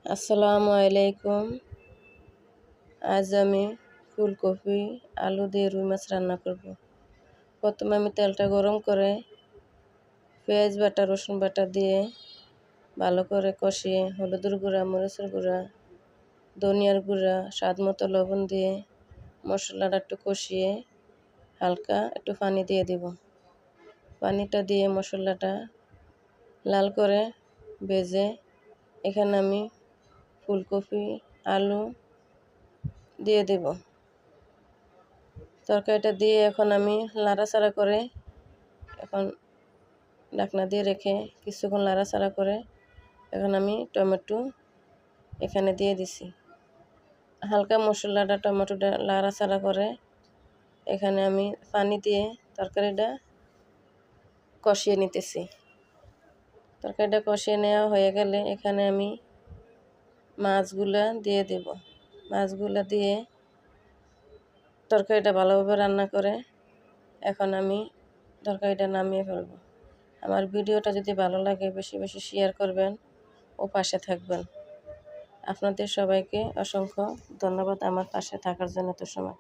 আসসালামু আলাইকুম। আজ আমি ফুলকপি আলু দিয়ে রুই মাছ রান্না করব। প্রথমে আমি তেলটা গরম করে পেঁয়াজ বাটা রসুন বাটা দিয়ে ভালো করে কষিয়ে হলুদের গুঁড়া মরিচের গুঁড়া ধনিয়ার গুঁড়া স্বাদ মতো লবণ দিয়ে মশলাটা একটু কষিয়ে হালকা একটু পানি দিয়ে দেব। পানিটা দিয়ে মশলাটা লাল করে ভেজে এখানে আমি ফুলকপি আলু দিয়ে দেব। তরকারিটা দিয়ে এখন আমি নাড়াচাড়া করে এখন ঢাকনা দিয়ে রেখে কিছুক্ষণ নাড়াচাড়া করে এখন আমি টমেটো এখানে দিয়ে দিছি। হালকা মশলাটা টমেটোটা নাড়াচাড়া করে এখানে আমি পানি দিয়ে তরকারিটা কষিয়ে নিতেছি। তরকারিটা কষিয়ে নেওয়া হয়ে গেলে এখানে আমি মাছগুলা দিয়ে দেব। মাছগুলা দিয়ে তরকারিটা ভালোভাবে রান্না করে এখন আমি তরকারিটা নামিয়ে ফেলব। আমার ভিডিওটা যদি ভালো লাগে বেশি বেশি শেয়ার করবেন ও পাশে থাকবেন। আপনাদের সবাইকে অসংখ্য ধন্যবাদ আমার পাশে থাকার জন্য এত সময়।